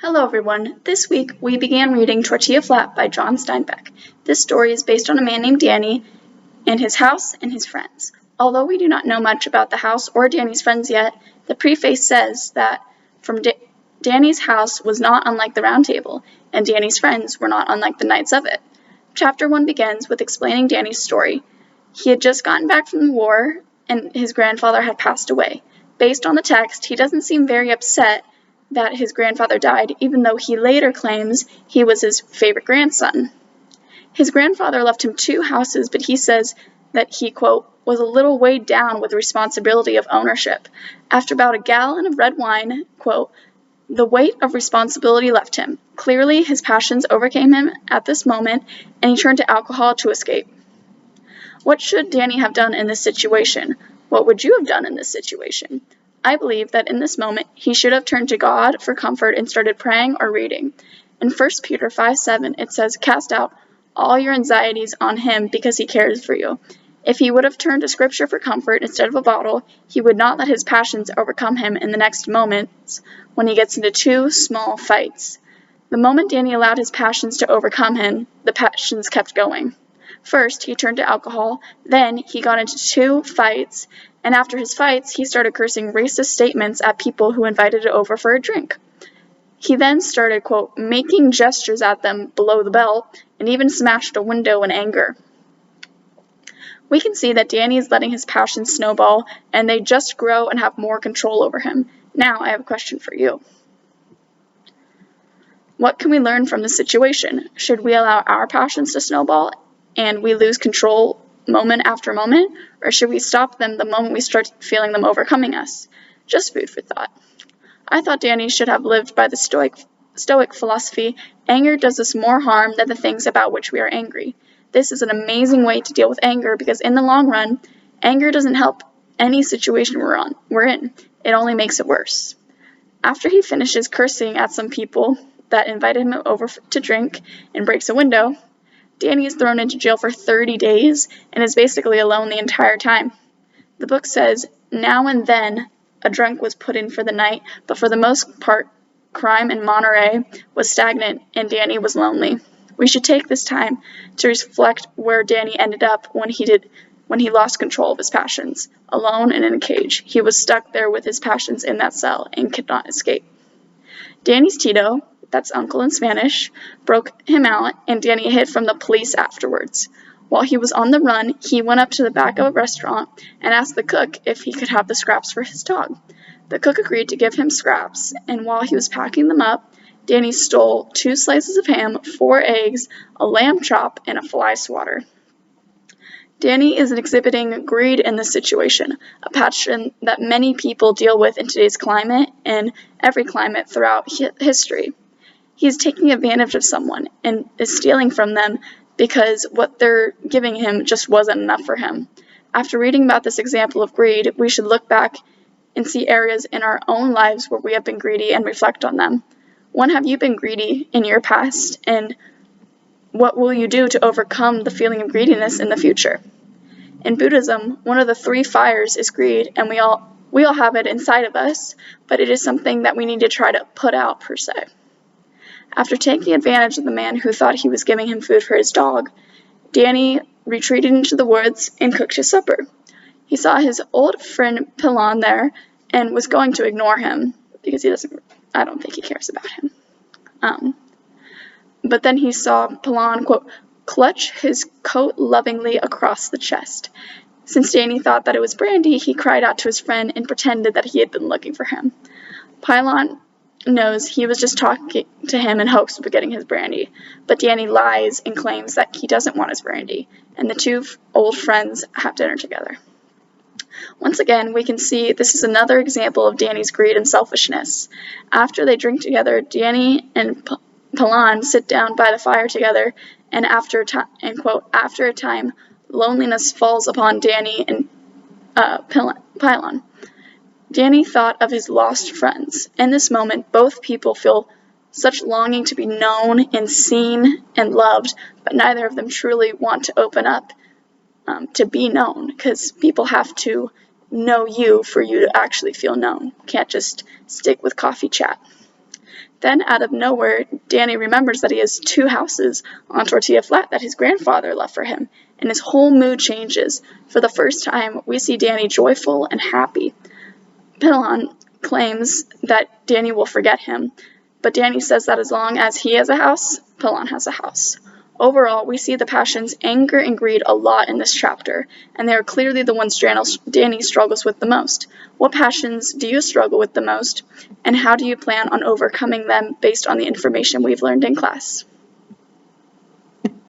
Hello everyone. This week we began reading Tortilla Flat by John Steinbeck. This story is based on a man named Danny and his house and his friends. Although we do not know much about the house or Danny's friends yet, the preface says that Danny's house was not unlike the Round Table, and Danny's friends were not unlike the knights of it. Chapter 1 begins with explaining Danny's story. He had just gotten back from the war, and his grandfather had passed away. Based on the text, he doesn't seem very upset that his grandfather died, even though he later claims he was his favorite grandson. His grandfather left him 2 houses, but he says that he, quote, was a little weighed down with the responsibility of ownership. After about a gallon of red wine, quote, the weight of responsibility left him. Clearly, his passions overcame him at this moment, and he turned to alcohol to escape. What should Danny have done in this situation? What would you have done in this situation? I believe that in this moment, he should have turned to God for comfort and started praying or reading. In 1 Peter 5:7, it says, cast out all your anxieties on him because he cares for you. If he would have turned to Scripture for comfort instead of a bottle, he would not let his passions overcome him in the next moments when he gets into 2 small fights. The moment Danny allowed his passions to overcome him, the passions kept going. First, he turned to alcohol, then he got into 2 fights, and after his fights, he started cursing racist statements at people who invited him over for a drink. He then started, quote, making gestures at them below the belt, and even smashed a window in anger. We can see that Danny is letting his passions snowball, and they just grow and have more control over him. Now, I have a question for you. What can we learn from this situation? Should we allow our passions to snowball and we lose control moment after moment, or should we stop them the moment we start feeling them overcoming us? Just food for thought. I thought Danny should have lived by the Stoic philosophy, anger does us more harm than the things about which we are angry. This is an amazing way to deal with anger because in the long run, anger doesn't help any situation we're in. It only makes it worse. After he finishes cursing at some people that invited him over to drink and breaks a window, Danny is thrown into jail for 30 days and is basically alone the entire time. The book says, now and then a drunk was put in for the night, but for the most part, crime in Monterey was stagnant and Danny was lonely. We should take this time to reflect where Danny ended up when he lost control of his passions. Alone and in a cage, he was stuck there with his passions in that cell and could not escape. Danny's Tito, that's uncle in Spanish, broke him out, and Danny hid from the police afterwards. While he was on the run, he went up to the back of a restaurant and asked the cook if he could have the scraps for his dog. The cook agreed to give him scraps, and while he was packing them up, Danny stole 2 slices of ham, 4 eggs, a lamb chop, and a fly swatter. Danny is exhibiting greed in this situation, a passion that many people deal with in today's climate and every climate throughout history. He is taking advantage of someone and is stealing from them because what they're giving him just wasn't enough for him. After reading about this example of greed, we should look back and see areas in our own lives where we have been greedy and reflect on them. When have you been greedy in your past, and what will you do to overcome the feeling of greediness in the future? In Buddhism, one of the 3 fires is greed, and we all have it inside of us, but it is something that we need to try to put out per se. After taking advantage of the man who thought he was giving him food for his dog, Danny retreated into the woods and cooked his supper. He saw his old friend Pilon there and was going to ignore him because I don't think he cares about him. But then he saw Pilon, quote, clutch his coat lovingly across the chest. Since Danny thought that it was brandy, he cried out to his friend and pretended that he had been looking for him. Pilon knows he was just talking to him in hopes of getting his brandy, but Danny lies and claims that he doesn't want his brandy, and the 2 old friends have dinner together. Once again, we can see this is another example of Danny's greed and selfishness. After they drink together, Danny and Pilon sit down by the fire together, and after a time, loneliness falls upon Danny and Pilon. Danny thought of his lost friends. In this moment, both people feel such longing to be known and seen and loved, but neither of them truly want to open up to be known, because people have to know you for you to actually feel known. You can't just stick with coffee chat. Then, out of nowhere, Danny remembers that he has 2 houses on Tortilla Flat that his grandfather left for him, and his whole mood changes. For the first time, we see Danny joyful and happy. Pilon claims that Danny will forget him, but Danny says that as long as he has a house, Pilon has a house. Overall, we see the passions anger and greed a lot in this chapter, and they are clearly the ones Danny struggles with the most. What passions do you struggle with the most, and how do you plan on overcoming them based on the information we've learned in class?